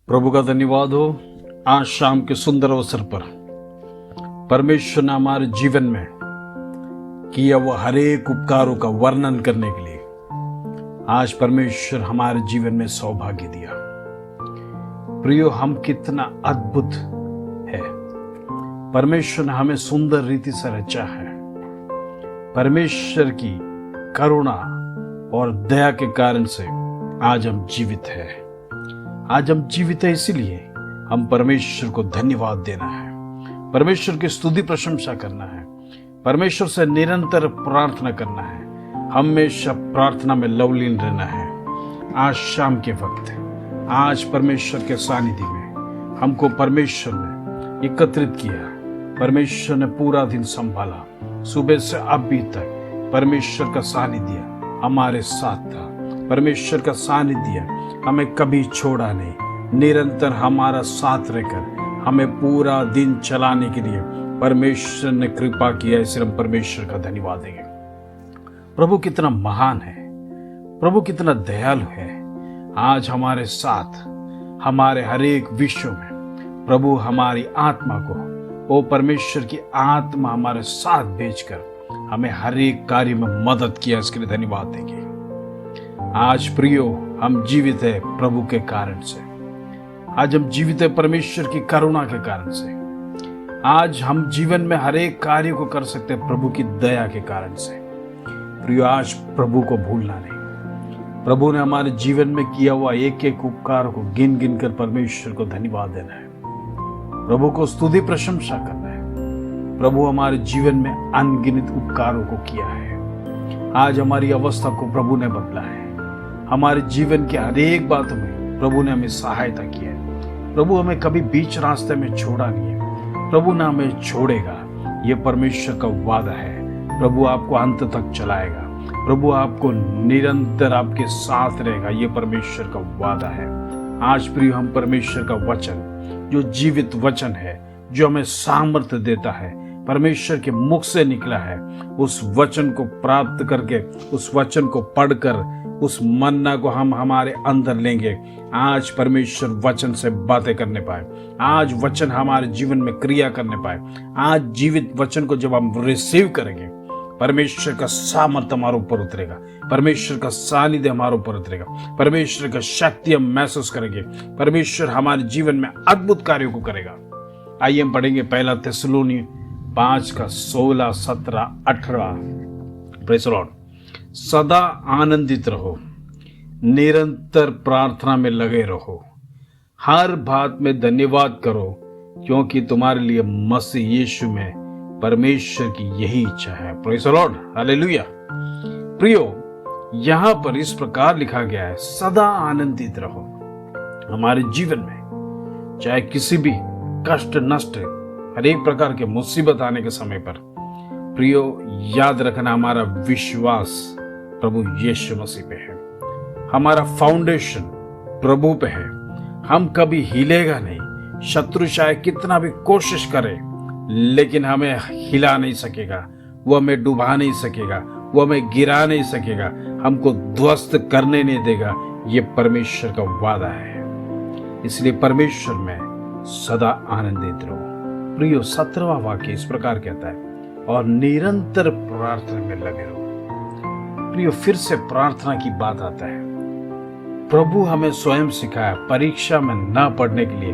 प्रभु का धन्यवाद हो। आज शाम के सुंदर अवसर पर परमेश्वर ने हमारे जीवन में किया वो हर एक उपकारों का वर्णन करने के लिए आज परमेश्वर हमारे जीवन में सौभाग्य दिया। प्रियो, हम कितना अद्भुत है। परमेश्वर ने हमें सुंदर रीति से रचा है। परमेश्वर की करुणा और दया के कारण से आज हम जीवित हैं। आज हम जीवित हैं, इसीलिए हम परमेश्वर को धन्यवाद देना है, परमेश्वर की स्तुति प्रशंसा करना है, परमेश्वर से निरंतर प्रार्थना करना है, हमेशा प्रार्थना में लवलीन रहना है। आज शाम के वक्त, आज परमेश्वर के सानिध्य में हमको परमेश्वर ने एकत्रित किया। परमेश्वर ने पूरा दिन संभाला, सुबह से अभी तक परमेश्वर का सानिध्य हमारे साथ था। परमेश्वर का सानिध्य हमें कभी छोड़ा नहीं, निरंतर हमारा साथ रहकर हमें पूरा दिन चलाने के लिए परमेश्वर ने कृपा किया। इसलिए हम परमेश्वर का धन्यवाद देंगे। प्रभु कितना महान है, प्रभु कितना दयालु है। आज हमारे साथ, हमारे हर एक विषय में प्रभु हमारी आत्मा को, वो परमेश्वर की आत्मा हमारे साथ भेजकर हमें हर एक कार्य में मदद किया। इसके लिए धन्यवाद देंगे। आज प्रियो, हम जीवित है प्रभु के कारण से। आज हम जीवित है परमेश्वर की करुणा के कारण से। आज हम जीवन में हर एक कार्य को कर सकते हैं प्रभु की दया के कारण से। प्रियो, आज प्रभु को भूलना नहीं। प्रभु ने हमारे जीवन में किया हुआ एक एक उपकार को गिन गिन कर परमेश्वर को धन्यवाद देना है, प्रभु को स्तुति प्रशंसा करना है। प्रभु हमारे जीवन में अनगिनत उपकारों को किया है। आज हमारी अवस्था को प्रभु ने बदला है। हमारे जीवन के हर एक बात में प्रभु ने हमें सहायता की है। प्रभु हमें कभी बीच रास्ते में छोड़ा नहीं है। प्रभु ने हमें छोड़ेगा, ये परमेश्वर का वादा है। प्रभु आपको अंत तक चलाएगा। प्रभु आपको निरंतर आपके साथ रहेगा, ये परमेश्वर का वादा है। आज प्रिय, हम परमेश्वर का वचन, जो जीवित वचन है, जो हमें सामर्थ्य देता है, परमेश्वर के मुख से निकला है, उस वचन को प्राप्त करके, उस वचन को पढ़कर, उस मन्ना को हम हमारे अंदर लेंगे। आज परमेश्वर वचन से बातें करने पाए, आज वचन हमारे जीवन में क्रिया करने पाए। आज जीवित वचन को जब हम रिसीव करेंगे, परमेश्वर का सामर्थ्य हमारे ऊपर उतरेगा, परमेश्वर का सानिध्य हमारे ऊपर उतरेगा, परमेश्वर का शक्ति हम महसूस करेंगे। परमेश्वर हमारे जीवन में अद्भुत कार्यों को करेगा। आइए हम पढ़ेंगे पहला थिस्सलुनी 5:16-17-18। Praise the Lord. सदा आनंदित रहो, निरंतर प्रार्थना में लगे रहो, हर बात में धन्यवाद करो, क्योंकि तुम्हारे लिए मसीह यीशु में परमेश्वर की यही इच्छा है। Praise the Lord, hallelujah. प्रियो, यहां पर इस प्रकार लिखा गया है, सदा आनंदित रहो। हमारे जीवन में चाहे किसी भी कष्ट, नष्ट, हर एक प्रकार के मुसीबत आने के समय पर प्रियो, याद रखना, हमारा विश्वास प्रभु यीशु मसीह पे है। हमारा फाउंडेशन प्रभु पे है। हम कभी हिलेगा नहीं। शत्रु चाहे कितना भी कोशिश करे, लेकिन हमें हिला नहीं सकेगा, वो हमें डुबा नहीं सकेगा, वो हमें गिरा नहीं सकेगा, हमको ध्वस्त करने नहीं देगा। ये परमेश्वर का वादा है। इसलिए परमेश्वर में सदा आनंदित रहो। प्रियो, 17वां वाक्य इस प्रकार कहता है, और निरंतर प्रार्थना में लगे रहो। प्रियो, फिर से प्रार्थना की बात आता है। प्रभु हमें स्वयं सिखाया, परीक्षा में ना पढ़ने के लिए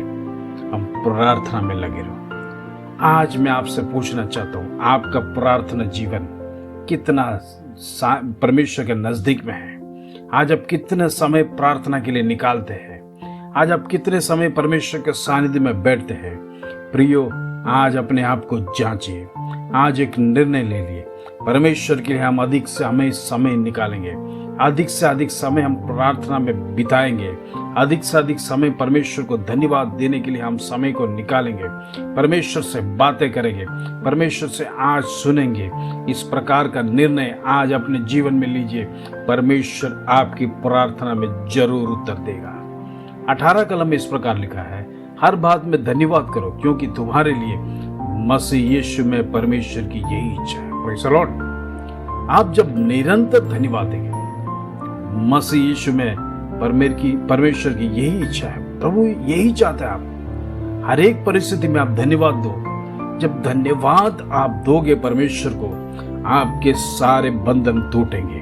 हम प्रार्थना में लगे रहो। आज मैं आपसे पूछना चाहता हूं, आपका प्रार्थना जीवन कितना परमेश्वर के नजदीक में है? आज आप कितने समय प्रार्थना के लिए निकालते हैं? आज आप कितने समय परमेश्वर के सानिध्य में बैठते हैं? प्रियो, आज अपने आप को जांचिए। आज एक निर्णय ले लिए, परमेश्वर के लिए हम अधिक से हमें समय निकालेंगे, अधिक से अधिक समय हम प्रार्थना में बिताएंगे, अधिक से अधिक समय परमेश्वर को धन्यवाद देने के लिए हम समय को निकालेंगे, परमेश्वर से बातें करेंगे, परमेश्वर से आज सुनेंगे। इस प्रकार का निर्णय आज अपने जीवन में लीजिए। परमेश्वर आपकी प्रार्थना में जरूर उत्तर देगा। 18 कलम में इस प्रकार लिखा है, हर बात में धन्यवाद करो, क्योंकि तुम्हारे लिए मसीह यीशु में परमेश्वर की यही इच्छा है। Praise the Lord. आप जब निरंतर धन्यवाद देंगे, मसीह यीशु में परमेश्वर की यही इच्छा है, प्रभु यही चाहते हैं आप हर एक परिस्थिति में आप धन्यवाद दो। जब धन्यवाद आप दोगे परमेश्वर को, आपके सारे बंधन टूटेंगे।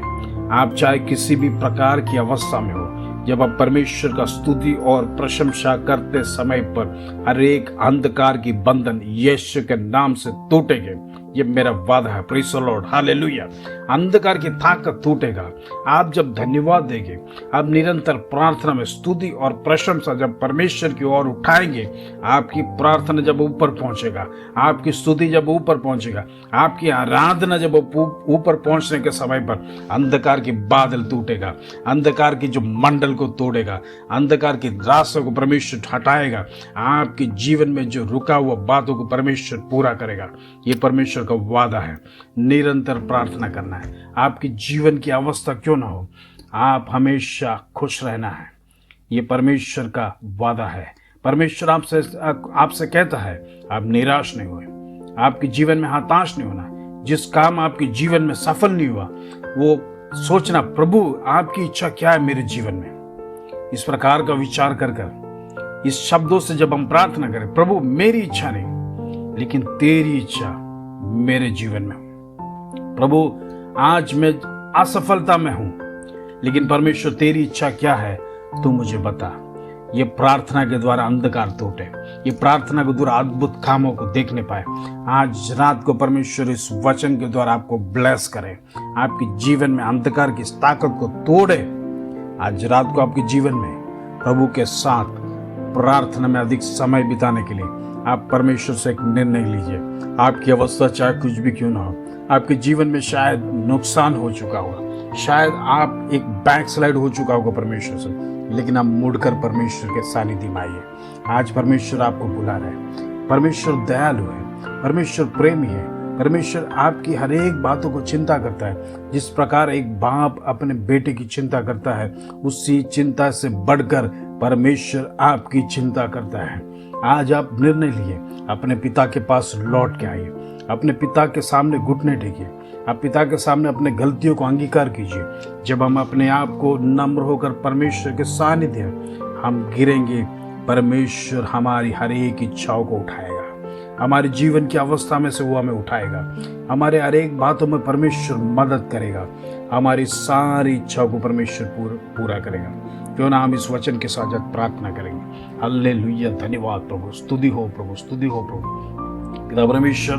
आप चाहे किसी भी प्रकार की अवस्था में हो, जब आप परमेश्वर का स्तुति और प्रशंसा करते समय पर हर एक अंधकार की बंधन यीशु के नाम से टूटेंगे। ये मेरा वादा है। Praise the Lord, hallelujah. अंधकार की ताकत टूटेगा। आप जब धन्यवाद देंगे, आप निरंतर प्रार्थना में स्तुति और प्रशंसा जब परमेश्वर की ओर उठाएंगे, आपकी प्रार्थना जब ऊपर पहुंचेगा, आपकी स्तुति जब ऊपर पहुंचेगा, आपकी आराधना जब ऊपर पहुंचने के समय पर अंधकार की बादल टूटेगा, अंधकार की जो मंडल को तोड़ेगा, अंधकार की रास्तों को परमेश्वर हटाएगा। आपके जीवन में जो रुका हुआ बातों को परमेश्वर पूरा करेगा। ये परमेश्वर का वादा है। निरंतर प्रार्थना करना है। आपकी जीवन की अवस्था क्यों ना हो, आप हमेशा खुश रहना है। ये परमेश्वर का वादा है। परमेश्वर आपसे कहता है आप निराश नहीं हुए, आपके जीवन में हताश नहीं होना। जिस काम आपके जीवन में सफल नहीं हुआ, वो सोचना प्रभु आपकी इच्छा क्या है मेरे जीवन में। इस प्रकार का विचार कर इस शब्दों से जब हम प्रार्थना करें, प्रभु मेरी इच्छा नहीं लेकिन तेरी इच्छा मेरे जीवन में हो। प्रभु आज मैं असफलता में हूं, लेकिन परमेश्वर तेरी इच्छा क्या है तू मुझे बता। ये प्रार्थना के द्वारा अंधकार टूटे, ये प्रार्थना के द्वारा अद्भुत कामों को देखने पाए। आज रात को परमेश्वर इस वचन के द्वारा आपको ब्लेस करे, आपके जीवन में अंधकार की ताकत को तोड़े। आज रात को आपके जीवन में प्रभु के साथ प्रार्थना में अधिक समय बिताने के लिए आप परमेश्वर से एक निर्णय लीजिए। आपकी अवस्था चाहे कुछ भी क्यों ना हो, आपके जीवन में शायद नुकसान हो चुका होगा, शायद आप एक बैकस्लाइड हो चुका होगा परमेश्वर से, लेकिन आप मुड़कर परमेश्वर के सानिध्य में आइए। आज परमेश्वर आपको बुला रहा है। परमेश्वर दयालु है, परमेश्वर प्रेमी है, परमेश्वर आपकी हर एक बातों को चिंता करता है। जिस प्रकार एक बाप अपने बेटे की चिंता करता है, उसी चिंता से बढ़कर परमेश्वर आपकी चिंता करता है। आज आप निर्णय लिए, अपने पिता के पास लौट के आइए, अपने पिता के सामने घुटने टेकिए, आप पिता के सामने अपने गलतियों को अंगीकार कीजिए। जब हम अपने आप को नम्र होकर परमेश्वर के सानिध्य हम गिरेंगे, परमेश्वर हमारी हर एक इच्छाओं को उठाएगा। हमारे जीवन की अवस्था में से वो हमें उठाएगा। हमारे हर एक बातों में परमेश्वर मदद करेगा। हमारी सारी इच्छाओं को परमेश्वर पूरा करेगा। क्यों ना हम इस वचन के साथ प्रार्थना करेंगे। हालेलुया, धन्यवाद प्रभु, स्तुति हो प्रभु, स्तुति हो प्रभु। पिता परमेश्वर,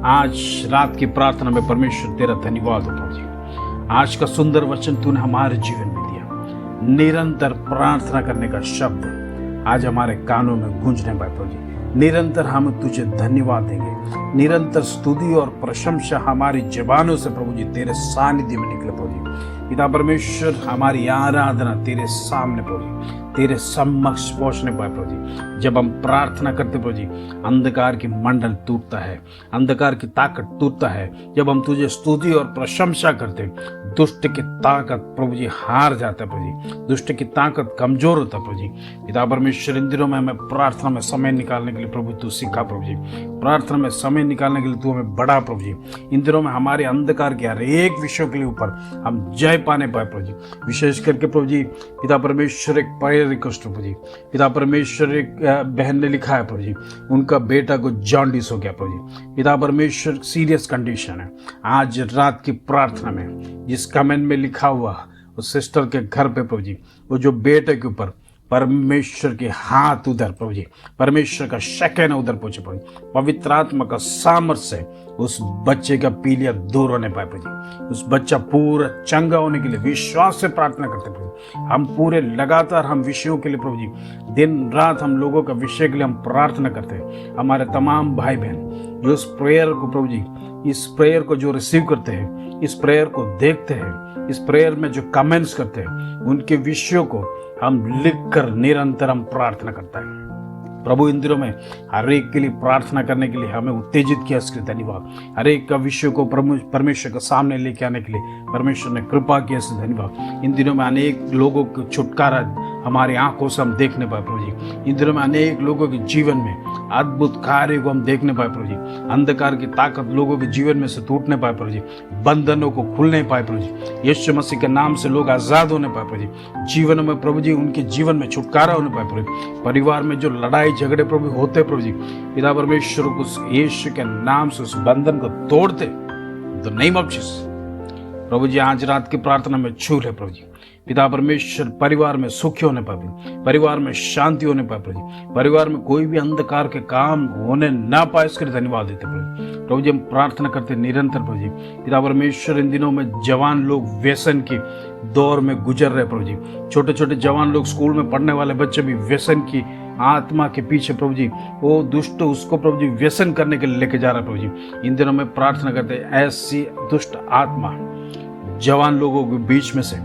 आज रात की प्रार्थना में परमेश्वर तेरा धन्यवाद हो प्रभु जी। आज का सुंदर वचन तूने हमारे जीवन में दिया। निरंतर प्रार्थना करने का शब्द आज हमारे कानों में गूंजने पाए प्रभु जी। निरंतर हम तुझे धन्यवाद देंगे। निरंतर स्तुति और प्रशंसा हमारी जबानों से प्रभु जी तेरे सानिध्य में निकले प्रभु जी। पिता परमेश्वर, हमारी आराधना तेरे सामने प्रभु जी, तेरे समक्ष पहुंचने पाए प्रभु जी। जब हम प्रार्थना करते प्रभु जी, अंधकार की मंडल टूटता है, अंधकार की ताकत टूटता है। जब हम तुझे स्तुति और प्रशंसा करते, दुष्ट की ताकत प्रभु जी हार जाता है प्रभु जी, दुष्ट की ताकत कमजोर होता है प्रभु जी। पिता परमेश्वर, इन दिनों में हमें प्रार्थना में समय निकालने के लिए प्रभु तू सिखा प्रभु जी। प्रार्थना में समय निकालने के लिए तू हमें बढ़ा प्रभु जी। इन दिनों में हमारे अंधकार के हर एक विषयों के लिए ऊपर हम जय पाने पाए प्रभु जी। विशेष करके प्रभु जी, पिता परमेश्वर, एक प्रेयर रिक्वेस्ट प्रभु जी। पिता परमेश्वर, एक बहन ने लिखा है प्रभु जी, उनका बेटा को जॉन्डिस हो गया प्रभु जी। पिता परमेश्वर, सीरियस कंडीशन है। आज रात की प्रार्थना में जिस कमेंट में लिखा हुआ उस सिस्टर के घर पे प्रभु जी, वो जो बेटे के ऊपर परमेश्वर के हाथ उधर प्रभु जी, परमेश्वर का शक्न उधर पहुंचे प्रभु जी। पवित्र आत्मा का सामर्थ्य से उस बच्चे का पीलिया दूर होने पाए प्रभु जी। उस बच्चा पूरा चंगा होने के लिए विश्वास से प्रार्थना करते प्रभु। हम पूरे लगातार हम विषयों के लिए प्रभु जी, दिन रात हम लोगों का विषय के लिए हम प्रार्थना करते हैं। हमारे तमाम भाई बहन जो इस प्रेयर को प्रभु जी, इस प्रेयर को जो रिसीव करते हैं, इस प्रेयर को देखते हैं, इस प्रेयर में जो कमेंट्स करते हैं, उनके विषयों को हम लिखकर निरंतर हम प्रार्थना करता है प्रभु। इन दिनों में हर एक के लिए प्रार्थना करने के लिए हमें उत्तेजित किया, इसके लिए धन्यवाद। हर एक का विषय को परमेश्वर के सामने लेके आने के लिए परमेश्वर ने कृपा किया, इससे धन्यवाद। इन दिनों में अनेक लोगों को छुटकारा हमारी आंखों से हम देखने पाए प्रभु जी। इन दिनों में अनेक लोगों के जीवन में अद्भुत कार्य को हम देखने पाए प्रभु जी। अंधकार की ताकत लोगों के जीवन में से टूटने पाए प्रभु जी। बंधनों को खुलने पाए प्रभु जी। यीशु मसीह के नाम से लोग आजाद होने पाए प्रभु जी। जीवन में प्रभु जी, उनके जीवन में छुटकारा होने पाए प्रभु जी। परिवार में जो लड़ाई झगड़े प्रभु होते प्रभु जी, पिता परमेश्वर को यीशु के नाम से उस बंधन को तोड़ते द नेम ऑफ जीसस प्रभु जी। आज रात की प्रार्थना में छू ले प्रभु जी। पिता परमेश्वर, परिवार में सुखी होने पाए, परिवार में शांति होने पाए प्रभु जी। परिवार में कोई भी अंधकार के काम होने ना पाए, इसके लिए धन्यवाद देते प्रभु जी। हम प्रार्थना करते निरंतर प्रभु जी। पिता परमेश्वर, इन दिनों में जवान लोग व्यसन की दौर में गुजर रहे प्रभु जी। छोटे छोटे जवान लोग, स्कूल में पढ़ने वाले बच्चे भी व्यसन की आत्मा के पीछे प्रभु जी, वो दुष्ट उसको प्रभु जी व्यसन करने के लिए लेके जा रहा है प्रभु जी। इन दिनों में प्रार्थना करते ऐसी दुष्ट आत्मा जवान लोगों के बीच में से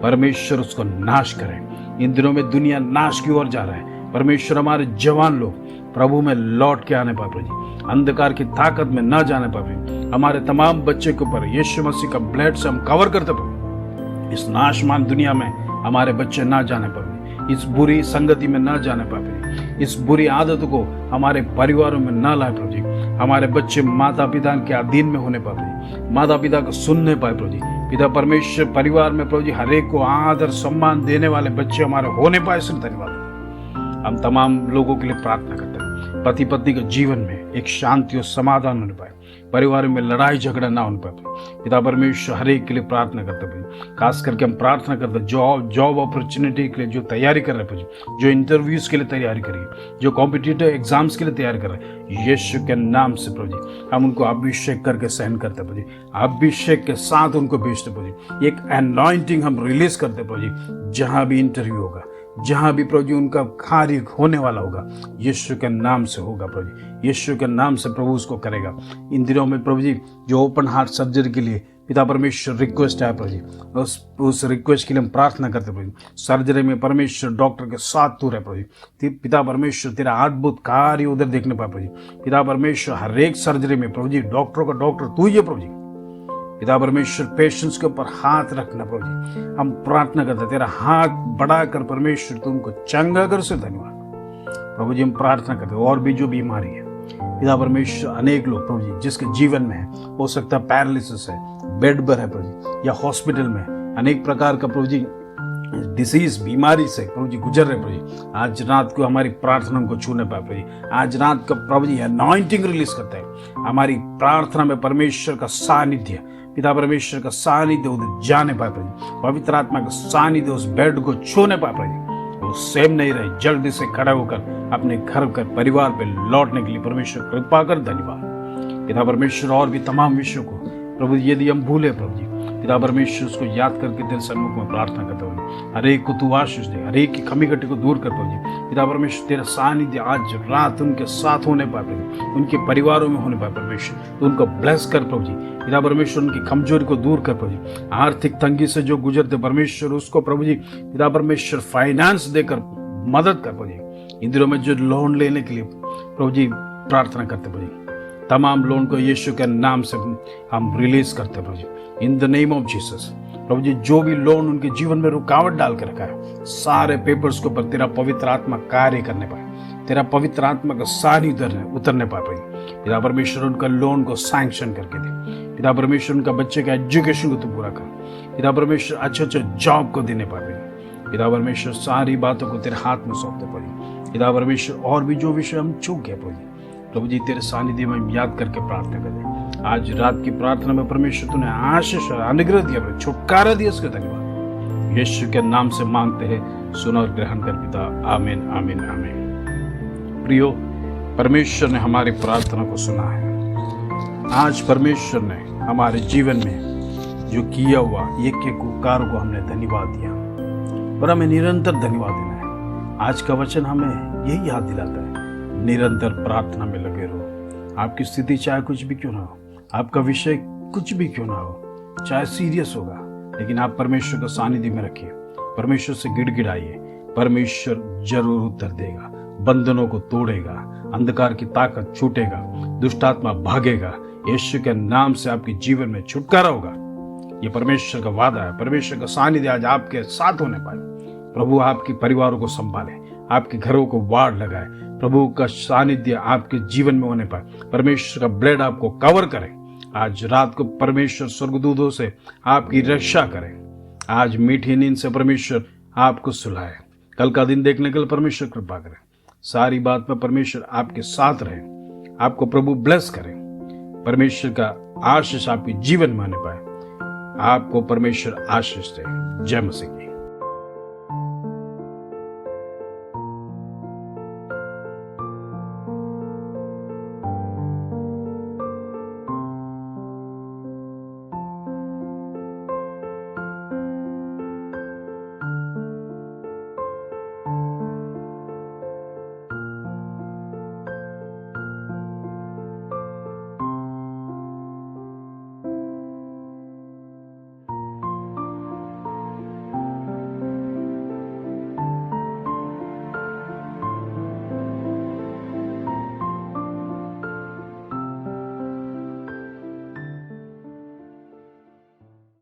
परमेश्वर उसको नाश करें। इन दिनों में दुनिया नाश की ओर जा रहा है। परमेश्वर, हमारे जवान लोग प्रभु में लौट के आने पाए प्रभु जी। अंधकार की ताकत में न जाने पाए। हमारे तमाम बच्चे के ऊपर यीशु मसीह का ब्लड से हम कवर करते प्रभु। इस नाशमान दुनिया में हमारे बच्चे ना जाने पाए, इस बुरी संगति में ना जाने पाए, इस बुरी आदत को हमारे परिवारों में ना लाए प्रभु जी। हमारे बच्चे माता पिता के अधीन में होने पाए, माता पिता को सुनने पाए प्रभु जी। पिता परमेश्वर, परिवार में प्रभु जी हर एक को आदर सम्मान देने वाले बच्चे हमारे होने पाए, इसलिए धन्यवाद। हम तमाम लोगों के लिए प्रार्थना करते हैं, पति पत्नी के जीवन में एक शांति और समाधान होने पाए, परिवार में लड़ाई झगड़ा ना होने पाए। पिता परमेश्वर, हर एक के लिए प्रार्थना करते हैं। खास करके हम प्रार्थना करते हैं जॉब अपॉर्चुनिटी के लिए जो तैयारी कर रहे हैं, जो इंटरव्यूज के लिए तैयारी करिए, जो कॉम्पिटिटिव एग्जाम्स के लिए तैयारी कर रहे हैं, यीशु के नाम से प्रभु जी हम उनको अभिषेक करके सहन करते प्रभु जी। अभिषेक के साथ उनको भेजते प्रभु जी। एक अनॉइंटिंग हम रिलीज करते प्रभु जी। जहां भी इंटरव्यू होगा, जहां भी प्रभु जी उनका कार्य होने वाला होगा, यीशु के नाम से होगा प्रभु जी। यीशु के नाम से प्रभु उसको करेगा। इन दिनों में प्रभु जी जो ओपन हार्ट सर्जरी के लिए पिता परमेश्वर रिक्वेस्ट है प्रभु जी, उस रिक्वेस्ट के लिए हम प्रार्थना करते प्रभु जी। सर्जरी में परमेश्वर डॉक्टर के साथ तू रहे प्रभु जी। पिता परमेश्वर, तेरा अद्भुत कार्य उधर देखने पाए प्रभु जी। पिता परमेश्वर, हर एक सर्जरी में प्रभु जी डॉक्टरों का डॉक्टर तू ही है प्रभु जी। पिता परमेश्वर, पेशेंट्स के ऊपर हाथ रखना प्रभु जी। हम प्रार्थना करते, तेरा हाथ बढ़ाकर परमेश्वर तुमको चंगा कर से धन्यवाद प्रभु जी। हम प्रार्थना करते और भी जो बीमारी है पिता परमेश्वर, अनेक लोग प्रभु जी जिसके जीवन में है, हो सकता है पैरालिसिस है, बेड पर है प्रभु जी, या हॉस्पिटल में अनेक प्रकार का प्रभु जी डिसीज बीमारी से प्रभु जी गुजर रहे प्रभु जी। आज रात को हमारी प्रार्थना को छूने पाए प्रभु जी। आज रात का प्रभु जी अनॉइंटिंग रिलीज करते हैं। हमारी प्रार्थना में परमेश्वर का सानिध्य, पिता परमेश्वर का सानिध्य उधर जाने पाए प्रभु जी। पवित्र आत्मा का सानिध्य उस बेड को छूने पाए प्रभु जी। वो सेम नहीं रहे, जल्दी से खड़ा होकर अपने घर कर परिवार पे लौटने के लिए परमेश्वर कृपा कर धन्यवाद पिता परमेश्वर। और भी तमाम विषयों को प्रभु यदि हम भूले प्रभु जी, पिता परमेश्वर उसको याद करके तेरे सन्मुख में प्रार्थना करते हो। हर एक को तू आशीष दे, हर एक की कमी घटी को दूर कर प्रभु जी। पिता परमेश्वर, तेरा सानिध्य आज रात उनके साथ होने पाए प्रभु, उनके परिवारों में होने पाए परमेश्वर, तो उनको ब्लेस कर प्रभु जी। पिता परमेश्वर, उनकी कमजोरी को दूर कर प्रभु जी। आर्थिक तंगी से जो गुजरते परमेश्वर, उसको प्रभु जी पिता परमेश्वर फाइनेंस देकर मदद कर प्रभु जी। इन दिनों में जो लोन लेने के लिए प्रभु जी प्रार्थना करते प्रभु जी, तमाम लोन को यीशु के नाम से हम रिलीज करते प्रभु जी, in the name of Jesus. प्रभु जी जो भी लोन उनके जीवन में रुकावट डाल के रखा है, सारे पेपर्स के ऊपर तेरा पवित्र आत्मा कार्य करने पाए, तेरा पवित्र आत्मा का सारी उतरने पाए प्रभु। पिता परमेश्वर, उनका लोन को सैंक्शन करके दे। पिता परमेश्वर, उनका बच्चे का एजुकेशन को तो पूरा कर। पिता परमेश्वर, अच्छे जॉब को देने पाए प्रभु। पिता परमेश्वर, सारी बातों को तेरे हाथ में सौंपते प्रभु। पिता परमेश्वर, और भी जो विषय हम चूक गए प्रभु जी तेरे सानिध्य में हम याद करके प्रार्थना करें। आज रात की प्रार्थना में परमेश्वर तूने आशीष और अनुग्रह दिया, छुटकारा दिया, इसके धन्यवाद यीशु के नाम से मांगते हैं, सुन और ग्रहण कर पिता। आमीन आमीन आमीन। प्रियो, परमेश्वर ने हमारी प्रार्थना को सुना है। आज परमेश्वर ने हमारे जीवन में जो किया हुआ एक एक उपकार को हमने धन्यवाद दिया, पर हमें निरंतर धन्यवाद देना है। आज का वचन हमें यही याद दिलाता है, निरंतर प्रार्थना में लगे रहो। आपकी स्थिति चाहे कुछ भी क्यों ना हो, आपका विषय कुछ भी क्यों ना हो, चाहे सीरियस होगा, लेकिन आप परमेश्वर को सानिध्य में रखिए, परमेश्वर से गिड़गिड़ाइए। परमेश्वर जरूर उत्तर देगा, बंधनों को तोड़ेगा, अंधकार की ताकत छूटेगा, दुष्टात्मा भागेगा। यीशु के नाम से आपके जीवन में छुटकारा होगा। ये परमेश्वर का वादा है। परमेश्वर का सानिध्य आज आपके साथ होने पाए। प्रभु आपके परिवारों को संभाले, आपके घरों को वाड़ लगाए, प्रभु का सानिध्य आपके जीवन में होने पाए, परमेश्वर का ब्लड आपको कवर करे। आज रात को परमेश्वर स्वर्गदूतों से आपकी रक्षा करे। आज मीठी नींद से परमेश्वर आपको सुलाए। कल का दिन देखने के लिए परमेश्वर कृपा करे। सारी बात में परमेश्वर आपके साथ रहे, आपको प्रभु ब्लेस करे। परमेश्वर का आशीष आपके जीवन में आने पाए। आपको परमेश्वर आशीष दे। जय मसीह।